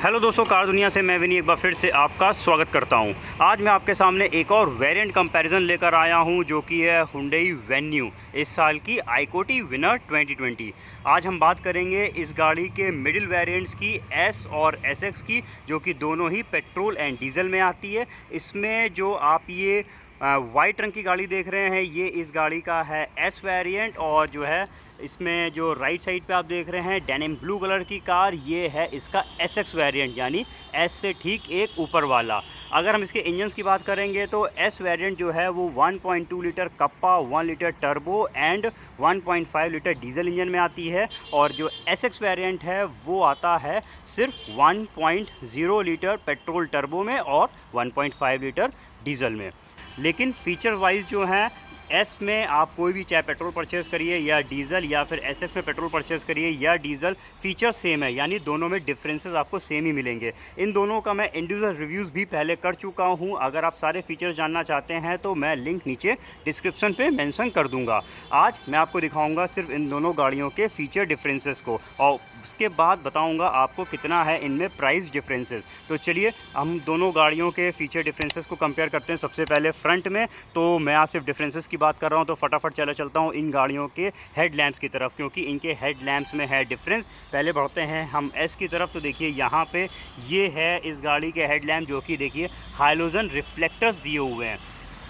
Hello दोस्तों, car दुनिया से मैं विनी एक बार फिर से आपका स्वागत करता हूं। आज मैं आपके सामने एक और वेरिएंट कंपैरिजन लेकर आया हूं जो कि है हुंडई वेन्यू, इस साल की आईकोटी विनर 2020। आज हम बात करेंगे इस गाड़ी के मिडिल वेरिएंट्स की, एस और एसएक्स की, जो कि दोनों ही पेट्रोल एंड डीजल में आती है। इसमें जो आप ये वाइट रंग की गाड़ी देख रहे हैं, ये इस गाड़ी का है एस वेरिएंट, और जो है इसमें जो राइट साइड पे आप देख रहे हैं डेनिम ब्लू कलर की कार, ये है इसका एसएक्स वेरिएंट, यानी एस से ठीक एक ऊपर वाला। अगर हम इसके इंजन्स की बात करेंगे तो एस वेरिएंट जो है वो 1.2 litre kappa, 1 litre turbo and 1.5 litre diesel engine में आती है, और जो एसएक्स वेरिएंट है वो आता है सिर्फ 1.0 लीटर पेट्रोल टर्बो में और 1.5 लीटर डीजल में। लेकिन फीचर वाइज जो है एस में आप कोई भी चाहे पेट्रोल परचेज़ करिए या डीज़ल, या फिर एसएक्स में पेट्रोल परचेज़ करिए या डीज़ल, फीचर सेम है, यानी दोनों में डिफरेंसेस आपको सेम ही मिलेंगे। इन दोनों का मैं इंडिविजुअल रिव्यूज़ भी पहले कर चुका हूं। अगर आप सारे फीचर्स जानना चाहते हैं तो मैं लिंक नीचे डिस्क्रिप्शन पे मेंशन कर दूंगा। आज मैं आपको दिखाऊंगा सिर्फ इन दोनों गाड़ियों के फीचर डिफरेंसेस को, और उसके बाद बताऊंगा आपको कितना है इनमें प्राइस डिफरेंसेस। तो चलिए हम दोनों गाड़ियों के फीचर डिफरेंसेस को कंपेयर करते हैं। सबसे पहले फ्रंट में, तो मैं आज सिर्फ डिफरेंसेस की बात कर रहा हूं, तो फटाफट चलता हूं इन गाड़ियों के हेड लैम्प्स की तरफ, क्योंकि इनके हेड लैम्प्स में है डिफरेंस। पहले बढ़ते हैं हम एस की तरफ, तो देखिए यहाँ पे ये है इस गाड़ी के हेड लैम्प, जो कि देखिए हाइलोजन रिफ्लेक्टर्स दिए हुए हैं।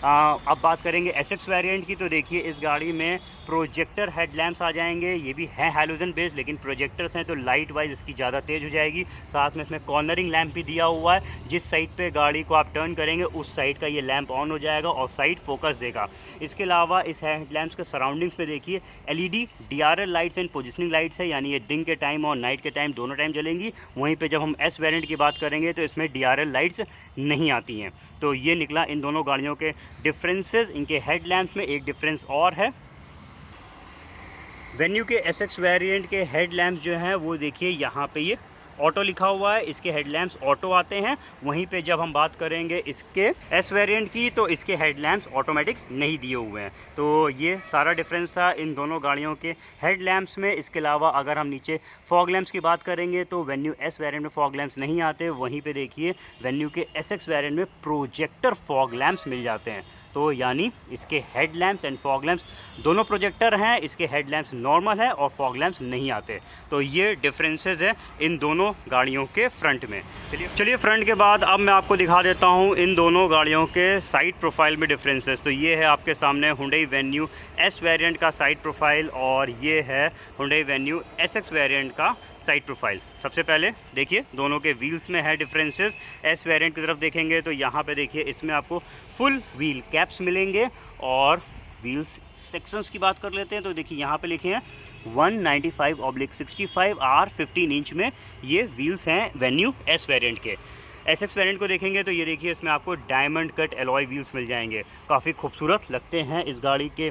अब बात करेंगे एसएक्स वेरिएंट की, तो देखिए इस गाड़ी में प्रोजेक्टर हेडलैम्प्स आ जाएंगे। ये भी हैं हैलोजन बेस्ड, लेकिन प्रोजेक्टर्स हैं तो लाइट वाइज इसकी ज़्यादा तेज़ हो जाएगी। साथ में इसमें कॉर्नरिंग लैंप भी दिया हुआ है, जिस साइड पे गाड़ी को आप टर्न करेंगे उस साइड का ये लैंप ऑन हो जाएगा और साइड फोकस देगा। इसके अलावा इस हेडलैम्प्स के सराउंडिंग्स में देखिए LED DRL lights and positioning lights है, यानी ये दिन के टाइम और नाइट के टाइम दोनों टाइम जलेंगी। वहीं पर जब हम एस वेरिएंट की बात करेंगे तो इसमें डीआरएल लाइट्स नहीं आती हैं। तो ये निकला इन दोनों गाड़ियों के डिफरेंसेस। इनके हेडलैम्प्स में एक डिफरेंस और है। वेन्यू के एसएक्स वेरिएंट के हेडलैम्प्स जो हैं वो देखिए यहाँ पे ये ऑटो लिखा हुआ है, इसके हेडलैम्प्स ऑटो आते हैं। वहीं पे जब हम बात करेंगे इसके एस वेरिएंट की, तो इसके हेडलैम्प्स ऑटोमेटिक नहीं दिए हुए हैं। तो ये सारा डिफरेंस था इन दोनों गाड़ियों के हेडलैम्प्स में। इसके अलावा अगर हम नीचे फॉग लैम्प्स की बात करेंगे तो वेन्यू एस वेरिएंट में फॉग लैम्प्स नहीं आते। वहीं पे देखिए वेन्यू के एसएक्स वेरिएंट में प्रोजेक्टर फॉग लैम्प्स मिल जाते हैं। तो यानी इसके हेडलैम्प्स एंड फॉग लैम्प्स दोनों प्रोजेक्टर हैं, इसके हेडलैम्प्स नॉर्मल है और फॉग लैम्प्स नहीं आते। तो ये डिफरेंसेस है इन दोनों गाड़ियों के फ्रंट में। चलिए फ्रंट के बाद अब मैं आपको दिखा देता हूँ इन दोनों गाड़ियों के साइड प्रोफाइल में डिफरेंसेस। तो ये है आपके सामने हुंडई वेन्यू एस वेरिएंट का साइड प्रोफाइल, और ये है हुंडई वेन्यू एसएक्स वेरिएंट का साइड प्रोफाइल। सबसे पहले देखिए दोनों के व्हील्स में है डिफरेंसेस। एस वेरिएंट की तरफ देखेंगे तो यहाँ पे देखिए इसमें आपको फुल व्हील कैप्स मिलेंगे, और व्हील्स सेक्शंस की बात कर लेते हैं तो देखिए यहाँ पे लिखे हैं 195/65 R 15 इंच में ये व्हील्स हैं वेन्यू एस वेरिएंट के। एसएक्स वेरिएंट को देखेंगे तो ये देखिए इसमें आपको डायमंड कट एलॉय व्हील्स मिल जाएंगे, काफ़ी खूबसूरत लगते हैं इस गाड़ी के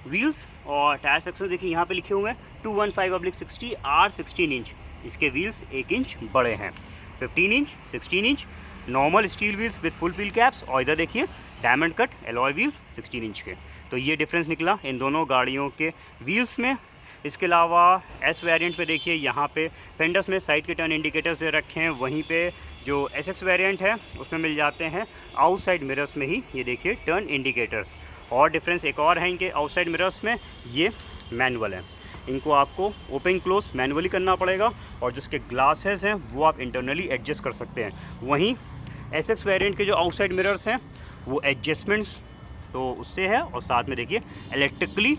व्हील्स। और टायर सेक्शन देखिए यहाँ पे लिखे हुए हैं 215/60 R 16 इंच, इसके व्हील्स 1 इंच बड़े हैं। 15 inch, 16 inch normal steel wheels with full wheel caps, और इधर देखिए diamond cut alloy wheels 16 inch के। तो ये डिफरेंस निकला इन दोनों गाड़ियों के व्हील्स में। इसके अलावा एस वेरिएंट पे देखिए यहाँ पे फेंडर्स में साइड के टर्न इंडिकेटर्स दे रखे हैं। वहीं पे जो एसएक्स वेरिएंट है उसमें मिल जाते हैं आउटसाइड मिरर्स में ही ये देखिए टर्न इंडिकेटर्स। और डिफरेंस एक और है इनके आउटसाइड मिरर्स में, ये मैनुअल है, इनको आपको ओपन क्लोज मैनुअली करना पड़ेगा, और जो इसके ग्लासेस हैं वो आप इंटरनली एडजस्ट कर सकते हैं। वहीं एसएक्स वेरिएंट के जो आउटसाइड मिरर्स हैं वो एडजस्टमेंट्स तो उससे है, और साथ में देखिए इलेक्ट्रिकली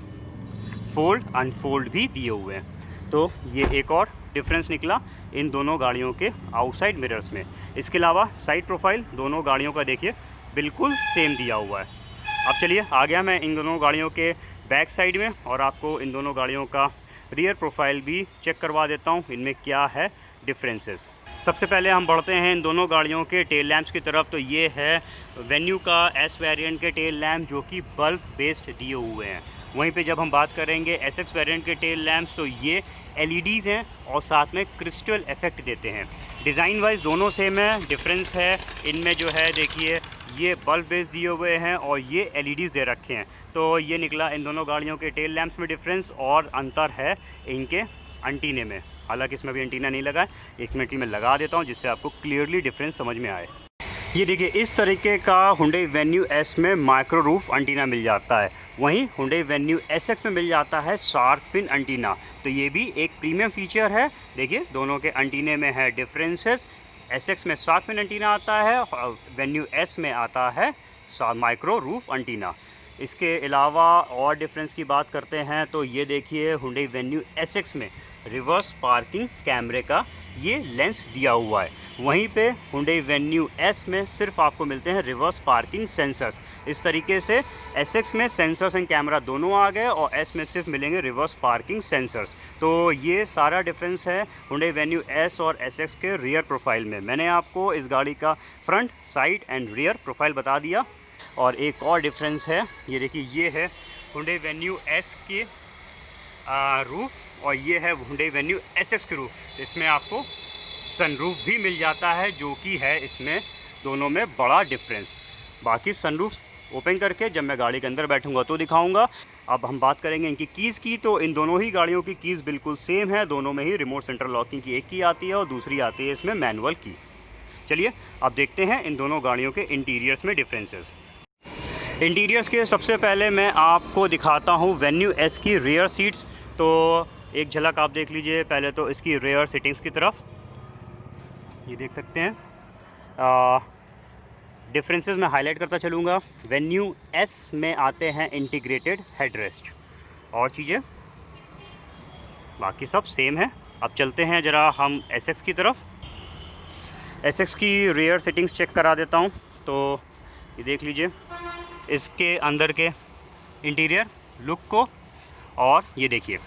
फोल्ड अनफोल्ड भी दिए हुए हैं। तो ये एक और डिफरेंस निकला इन दोनों गाड़ियों के आउटसाइड मिरर्स में। इसके अलावा साइड प्रोफाइल दोनों गाड़ियों का देखिए बिल्कुल सेम दिया हुआ है। अब चलिए आ गया मैं इन दोनों गाड़ियों के बैक साइड में, और आपको इन दोनों गाड़ियों का रियर प्रोफाइल भी चेक करवा देता हूँ इनमें क्या है डिफरेंसेस। सबसे पहले हम बढ़ते हैं इन दोनों गाड़ियों के टेल लैम्प्स की तरफ। तो ये है वेन्यू का एस वेरिएंट के टेल लैम्प, जो कि बल्ब बेस्ड दिए हुए हैं। वहीं पे जब हम बात करेंगे एसएक्स वेरिएंट के टेल लैम्प्स, तो ये एलईडीज़ हैं और साथ में क्रिस्टल इफेक्ट देते हैं। डिज़ाइन वाइज दोनों सेम है, डिफरेंस है इनमें जो है देखिए ये बल्ब बेस दिए हुए हैं और ये एलईडीज़ दे रखे हैं। तो ये निकला इन दोनों गाड़ियों के टेल लैम्प्स में डिफरेंस, और अंतर है इनके एंटीने में। हालांकि इसमें भी एंटीना नहीं लगा है, 1 मिनट में लगा देता हूँ जिससे आपको क्लियरली डिफरेंस समझ में आए। ये देखिए, इस तरीके का Hyundai Venue S में माइक्रो रूफ एंटीना मिल जाता है। वहीं Hyundai Venue SX में मिल जाता है शार्क फिन एंटीना। तो ये भी एक प्रीमियम फीचर है। देखिए दोनों के एंटीने में है डिफरेंसेस। SX में शार्क फिन एंटीना आता है, Venue S में आता है माइक्रो रूफ एंटीना। इसके अलावा और डिफरेंस की बात करते हैं तो ये देखिए Hyundai Venue SX में रिवर्स पार्किंग कैमरे का ये लेंस दिया हुआ है। वहीं पे Hyundai Venue S में सिर्फ आपको मिलते हैं रिवर्स पार्किंग सेंसर्स। इस तरीके से SX में सेंसर्स एंड कैमरा दोनों आ गए और S में सिर्फ मिलेंगे रिवर्स पार्किंग सेंसर्स। तो ये सारा डिफरेंस है Hyundai Venue S और SX के रियर प्रोफाइल में। मैंने आपको इस गाड़ी का front, side and rear profile बता दिया। और एक और डिफरेंस है, ये देखिए, ये है Hyundai Venue S के रूफ और ये है Hyundai Venue SX की रूफ। इसमें आपको सनरूफ भी मिल जाता है, जो कि है इसमें दोनों में बड़ा डिफरेंस। बाकी सनरूफ ओपन करके जब मैं गाड़ी के अंदर बैठूंगा तो दिखाऊंगा। अब हम बात करेंगे इनकी कीज़ की। तो इन दोनों ही गाड़ियों की कीज़ बिल्कुल सेम है। दोनों में ही रिमोट सेंट्रल लॉकिंग की एक की आती है और दूसरी आती है इसमें मैनुअल की। चलिए अब देखते हैं इन दोनों गाड़ियों के इंटीरियर्स में डिफरेंसेस। इंटीरियर्स के सबसे पहले मैं आपको दिखाता हूँ Venue S की रियर सीट्स। तो एक झलक आप देख लीजिए पहले तो इसकी रियर सीटिंग्स की तरफ। ये देख सकते हैं डिफरेंसेस मैं हाईलाइट करता चलूँगा। Venue S में आते हैं इंटीग्रेटेड हेडरेस्ट और चीज़ें बाकी सब सेम है। अब चलते हैं ज़रा हम SX की तरफ। SX की रियर सेटिंग्स चेक करा देता हूँ। तो ये देख लीजिए इसके अंदर के इंटीरियर लुक को। और ये देखिए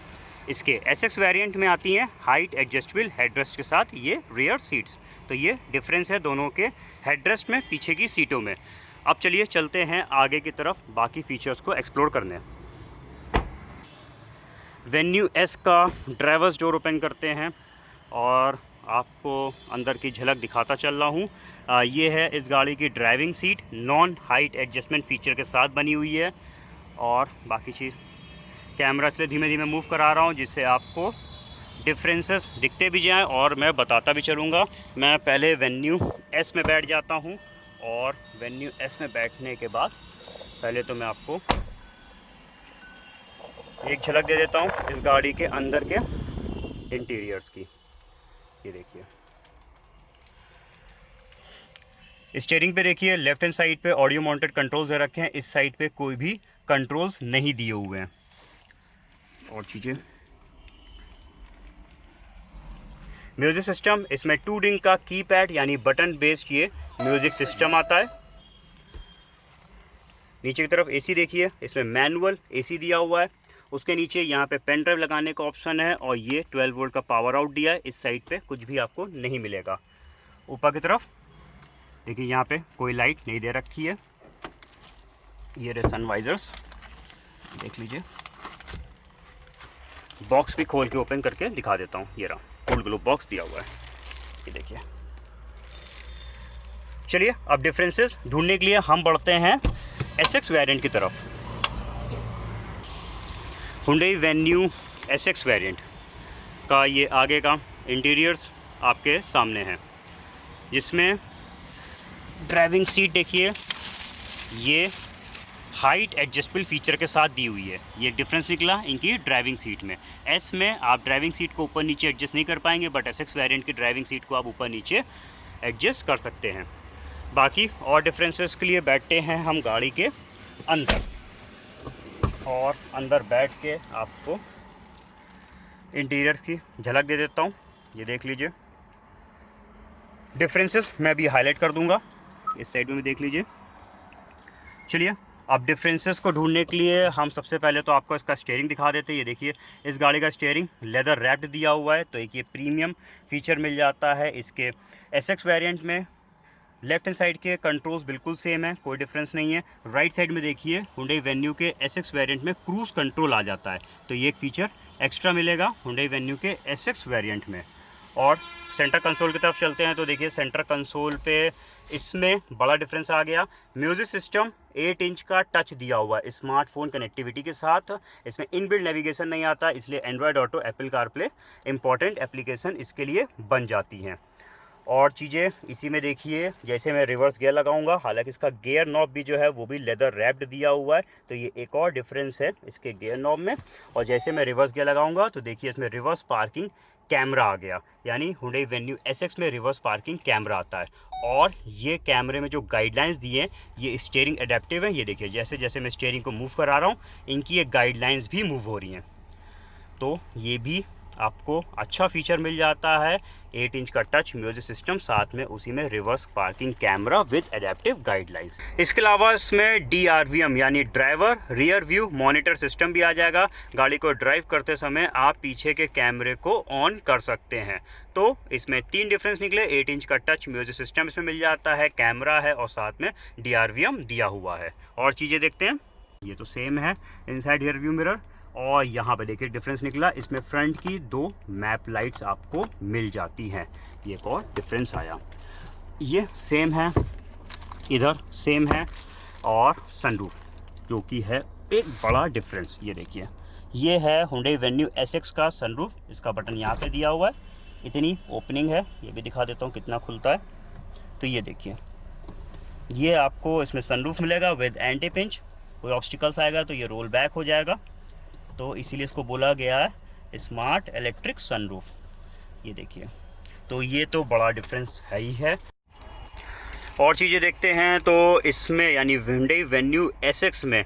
इसके SX वेरिएंट में आती हैं हाइट एडजस्टेबल हेडरेस्ट के साथ ये रियर सीट्स। तो ये डिफरेंस है दोनों के हेडरेस्ट में, पीछे की सीटों में। अब चलिए चलते हैं आगे की तरफ बाकी फीचर्स को एक्सप्लोर करने। Venue S का ड्राइवर्स डोर ओपन करते हैं और आपको अंदर की झलक दिखाता चल रहा हूँ। ये है इस गाड़ी की driving seat, non height adjustment feature के साथ बनी हुई है। और बाकी चीज़ कैमरा इसलिए धीमे धीमे मूव करा रहा हूँ जिससे आपको डिफरेंसेस दिखते भी जाएं और मैं बताता भी चलूँगा। मैं पहले Venue S में बैठ जाता हूँ और Venue S में बैठने के बाद पहले तो मैं आपको एक झलक दे देता हूँ इस गाड़ी के अंदर के इंटीरियर्स की। ये देखिए स्टीयरिंग पे देखिए लेफ्ट हैंड साइड पे ऑडियो माउंटेड कंट्रोल्स दे रखे हैं। इस साइड पे कोई भी कंट्रोल्स नहीं दिए हुए हैं। और चीज़ें म्यूज़िक सिस्टम, इसमें 2 रिंग का कीपैड यानी बटन बेस्ड ये म्यूज़िक सिस्टम आता है। नीचे की तरफ एसी देखिए, इसमें मैनुअल एसी दिया हुआ है। उसके नीचे यहाँ पे पेन ड्राइव लगाने का ऑप्शन है और ये 12 वोल्ट का पावर आउट दिया है। इस साइड पे कुछ भी आपको नहीं मिलेगा। ऊपर की तरफ देखिए यहाँ पे कोई लाइट नहीं दे रखी है। ये रहे सनवाइजर्स, देख लीजिए। बॉक्स भी खोल के ओपन करके दिखा देता हूँ। ये रहा कूल ग्लो बॉक्स दिया हुआ है, ये देखिए। चलिए अब डिफरेंसेस ढूंढने के लिए हम बढ़ते हैं SX वेरिएंट की तरफ। Hyundai Venue SX वेरिएंट का ये आगे का इंटीरियर्स आपके सामने है, जिसमें ड्राइविंग सीट देखिए ये हाइट एडजस्टेबल फीचर के साथ दी हुई है। ये डिफरेंस निकला इनकी ड्राइविंग सीट में। S में आप ड्राइविंग सीट को ऊपर नीचे एडजस्ट नहीं कर पाएंगे, बट SX वेरिएंट की ड्राइविंग सीट को आप ऊपर नीचे एडजस्ट कर सकते हैं। बाकी और डिफरेंसेस के लिए बैठते हैं हम गाड़ी के अंदर और अंदर बैठ के आपको इंटीरियर की झलक दे देता हूँ। ये देख लीजिए डिफरेंसेस मैं भी हाईलाइट कर दूंगा, इस साइड में भी देख लीजिए। चलिए अब डिफरेंसेस को ढूंढने के लिए हम सबसे पहले तो आपको इसका स्टीयरिंग दिखा देते हैं। ये देखिए इस गाड़ी का स्टीयरिंग लेदर रैप्ड दिया हुआ है, तो एक ये प्रीमियम फीचर मिल जाता है इसके SX वेरिएंट में। लेफ्ट हैंड साइड के कंट्रोल्स बिल्कुल सेम है, कोई डिफरेंस नहीं है। राइट साइड में देखिए Hyundai Venue के SX वेरिएंट में क्रूज़ कंट्रोल आ जाता है, तो ये एक फीचर एक्स्ट्रा मिलेगा Hyundai Venue के SX वेरिएंट में। और सेंटर कंसोल की तरफ चलते हैं तो देखिए सेंटर कंसोल पे इसमें बड़ा डिफरेंस आ गया। म्यूज़िक सिस्टम 8 इंच का टच दिया हुआ है स्मार्टफोन कनेक्टिविटी के साथ। इसमें इनबिल्ट नेविगेशन नहीं आता, इसलिए Android auto, Apple CarPlay important application इसके लिए बन जाती हैं। और चीज़ें इसी में देखिए, जैसे मैं रिवर्स गियर लगाऊंगा, हालांकि इसका गियर नॉब भी जो है वो भी लेदर रैप्ड दिया हुआ है, तो ये एक और डिफरेंस है इसके गियर नॉब में। और जैसे मैं रिवर्स गियर लगाऊंगा तो देखिए इसमें रिवर्स पार्किंग कैमरा आ गया, यानी हुंडई वेन्यू एसएक्स में रिवर्स पार्किंग कैमरा आता है। और ये कैमरे में जो गाइडलाइंस दिए हैं ये स्टीयरिंग एडेप्टिव है। ये देखिए जैसे जैसे मैं स्टीयरिंग को मूव करा रहा हूँ इनकी ये गाइडलाइंस भी मूव हो रही हैं, तो ये भी आपको अच्छा फीचर मिल जाता है। 8 इंच का टच म्यूजिक सिस्टम, साथ में उसी में reverse parking camera with adaptive guidelines. इसके अलावा इसमें DRVM यानी driver rear view monitor system भी आ जाएगा। गाड़ी को ड्राइव करते समय आप पीछे के कैमरे को ऑन कर सकते हैं। तो इसमें 3 डिफरेंस निकले। 8 इंच का टच म्यूजिक सिस्टम इसमें मिल जाता है, कैमरा है और साथ में DRVM दिया हुआ है। और चीज़ें देखते हैं, ये तो सेम है इनसाइड रियर व्यू मिरर। और यहाँ पे देखिए डिफरेंस निकला, इसमें फ्रंट की 2 मैप लाइट्स आपको मिल जाती हैं। ये एक और डिफरेंस आया। ये सेम है, इधर सेम है। और सनरूफ जो कि है एक बड़ा डिफरेंस, ये देखिए ये है हुंडई वेन्यू एसएक्स का सनरूफ। इसका बटन यहाँ पे दिया हुआ है, इतनी ओपनिंग है, ये भी दिखा देता हूँ कितना खुलता है। तो ये देखिए ये आपको इसमें सनरूफ मिलेगा विद एंटी पिंच। कोई ऑब्स्टिकल्स आएगा तो ये रोल बैक हो जाएगा, तो इसीलिए इसको बोला गया है स्मार्ट इलेक्ट्रिक सनरूफ। ये देखिए, तो ये तो बड़ा डिफरेंस है ही है। और चीज़ें देखते हैं तो इसमें यानी हुंडई वेन्यू एसएक्स में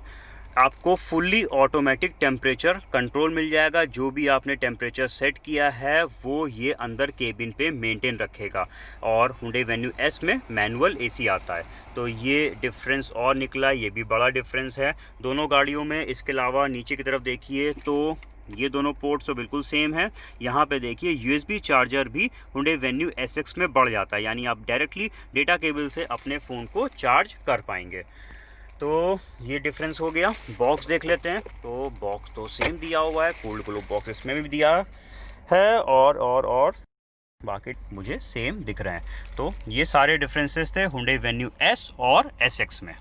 आपको फुल्ली ऑटोमेटिक टेम्परेचर कंट्रोल मिल जाएगा। जो भी आपने टेम्परेचर सेट किया है वो ये अंदर केबिन पे मेंटेन रखेगा। और हुंडई वेन्यू एस में मैनुअल एसी आता है, तो ये डिफरेंस और निकला, ये भी बड़ा डिफरेंस है दोनों गाड़ियों में। इसके अलावा नीचे की तरफ देखिए तो ये दोनों पोर्ट्स तो बिल्कुल सेम है। यहाँ पे देखिए USB चार्जर भी हुंडई वेन्यू एसएक्स में बढ़ जाता है, यानी आप डायरेक्टली डेटा केबल से अपने फ़ोन को चार्ज कर पाएंगे। तो ये डिफरेंस हो गया। बॉक्स देख लेते हैं, तो बॉक्स तो सेम दिया हुआ है, कोल्ड ग्लो बॉक्स इसमें भी दिया है और बाकी मुझे सेम दिख रहे हैं। तो ये सारे डिफरेंसेस थे हुंडई वेन्यू एस और एसएक्स में।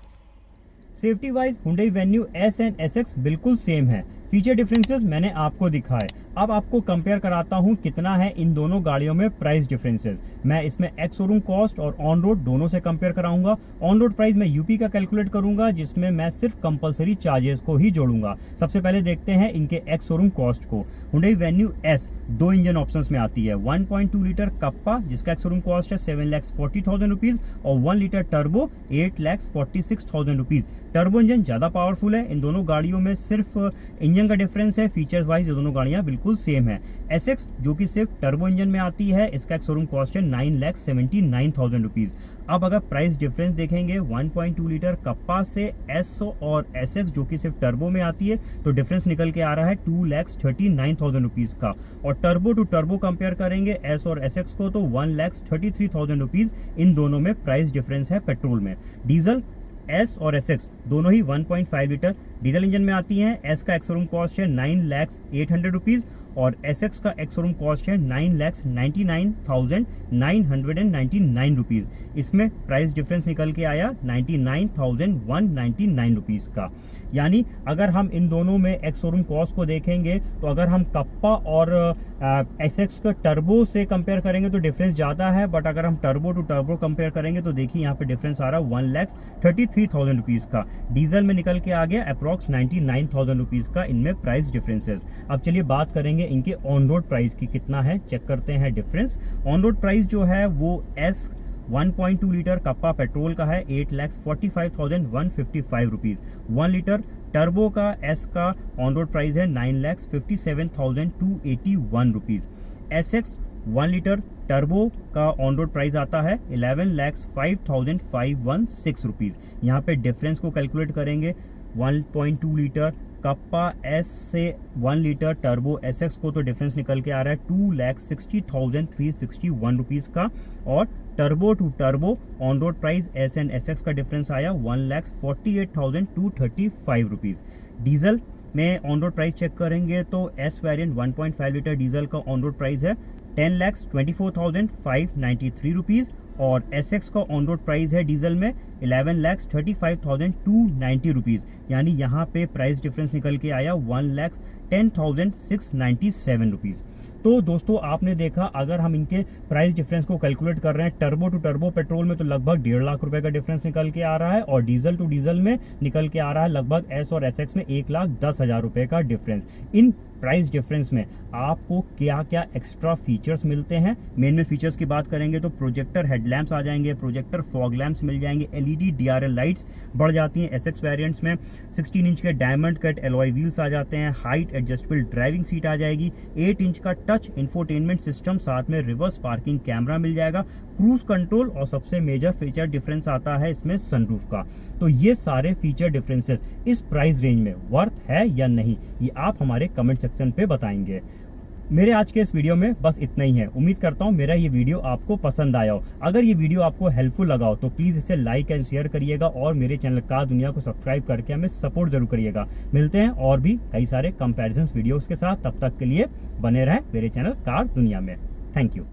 Safety wise Hyundai venue S and SX बिल्कुल सेम है। फीचर डिफरेंसेस मैंने आपको दिखाए। अब आपको कंपेयर कराता हूं कितना है इन दोनों गाड़ियों में प्राइस डिफरेंसेस। मैं इसमें एक्स शोरूम कॉस्ट और ऑन रोड दोनों से कंपेयर कराऊंगा। ऑन रोड प्राइस मैं यूपी का कैलकुलेट करूंगा, जिसमें मैं सिर्फ कंपलसरी चार्जेस को ही जोड़ूंगा। सबसे पहले देखते हैं इनके एक्स शोरूम कॉस्ट को। Hyundai venue S 2 engine options में आती है। 1.2 लीटर कप्पा जिसका एक्स शोरूम कॉस्ट है 7,40,000 रुपीज और 1 litre turbo 8,46,000 rupees. Turbo engine ज्यादा पावरफुल है। इन दोनों गाड़ियों में सिर्फ इंजन का डिफरेंस है, फीचर्स वाइज ये दोनों गाड़ियां बिल्कुल सेम है। एसएक्स जो कि सिर्फ टर्बो इंजन में आती है, इसका शोरूम कॉस्ट है 9,79,000 रुपीज। अब अगर प्राइस डिफरेंस देखेंगे 1.2 लीटर कप्पा से एस और एसएक्स जो कि सिर्फ टर्बो में आती है, तो डिफरेंस निकल के आ रहा है 2,39,000 रुपीज का। और टर्बो टू टर्बो कंपेयर करेंगे एस और एसएक्स को, तो 1,33,000 रुपीज इन दोनों में प्राइस डिफरेंस है पेट्रोल में। डीजल एस और एसएक्स दोनों ही 1.5 लीटर डीजल इंजन में आती हैं। एस का एक्स-शोरूम कॉस्ट है 9,08,000 रुपीज और एसएक्स का एक्स-शोरूम कॉस्ट है 9,99,999 रुपीज। इसमें प्राइस डिफरेंस निकल के आया 99,199 रुपीज का। यानी अगर हम इन दोनों में एक्स-शोरूम कॉस्ट को देखेंगे तो अगर हम कप्पा और एसएक्स का टर्बो से कंपेयर करेंगे तो डिफरेंस ज़्यादा है, बट अगर हम टर्बो टू टर्बो कंपेयर करेंगे तो देखिए यहाँ पे डिफरेंस आ रहा है 1,33,000 रुपीज़ का। डीजल में निकल के आ गया अप्रॉक्स 99,000 रुपीज़ का इनमें प्राइस डिफरेंसेस। अब चलिए बात करेंगे इनके ऑन रोड प्राइस की कितना है, चेक करते हैं डिफरेंस। ऑन रोड प्राइस जो है वो एस 1.2 लीटर कप्पा पेट्रोल का है 8,45,155 रुपीज़। 1 लीटर टर्बो का एस का ऑन रोड प्राइस है 9,57,281 रुपीज़। एसएक्स 1 लीटर टर्बो का ऑन रोड प्राइस आता है 11,05,516 रुपीज़। यहाँ पे डिफरेंस को कैलकुलेट करेंगे 1.2 लीटर कप्पा एस से 1 लीटर टर्बो एसएक्स को, तो डिफरेंस निकल के आ रहा है 2,60,361 रुपीज़ का। और turbo to turbo on road price S and SX का डिफरेंस आया 1,48,235 रुपीज़। डीजल में ऑन रोड प्राइस चेक करेंगे तो एस वेरिएंट 1.5 लीटर डीजल का ऑन रोड प्राइस है 10,24,593 रुपीज़ और SX का ऑन रोड प्राइस है डीजल में 11,35,290 रुपीज़, यानी यहाँ पे प्राइस डिफरेंस निकल के आया 1,10,697 रुपीज़। तो दोस्तों आपने देखा, अगर हम इनके प्राइस डिफरेंस को कैलकुलेट कर रहे हैं टर्बो टू टर्बो पेट्रोल में, तो लगभग 1.5 लाख रुपए का डिफरेंस निकल के आ रहा है, और डीजल टू डीजल में निकल के आ रहा है लगभग S और SX में 1,10,000 रुपए का डिफरेंस। इन प्राइस डिफरेंस में आपको क्या क्या एक्स्ट्रा फीचर्स मिलते हैं, मेन फीचर्स की बात करेंगे तो प्रोजेक्टर हेडलैम्प्स आ जाएंगे, प्रोजेक्टर फॉग लैम्प्स मिल जाएंगे, LED DRL लाइट्स बढ़ जाती हैं SX वेरिएंट्स में, 16 इंच के डायमंड कट एलॉय व्हील्स आ जाते हैं, हाइट एडजस्टेबल ड्राइविंग सीट आ जाएगी, 8 इंच का टच इंफोटेनमेंट सिस्टम, साथ में रिवर्स पार्किंग कैमरा मिल जाएगा, क्रूज कंट्रोल, और सबसे मेजर फीचर डिफरेंस आता है इसमें सनरूफ का। तो ये सारे फीचर डिफरेंसेस इस प्राइस रेंज में वर्थ है या नहीं, ये आप हमारे कमेंट सेक्शन पे बताएंगे। मेरे आज के इस वीडियो में बस इतना ही है। उम्मीद करता हूँ मेरा ये वीडियो आपको पसंद आया हो। अगर ये वीडियो आपको हेल्पफुल लगा हो तो प्लीज़ इसे लाइक एंड शेयर करिएगा, और मेरे चैनल कार दुनिया को सब्सक्राइब करके हमें सपोर्ट जरूर करिएगा। मिलते हैं और भी कई सारे कंपैरिजन वीडियोस के साथ, तब तक के लिए बने रहें मेरे चैनल कार दुनिया में। Thank you.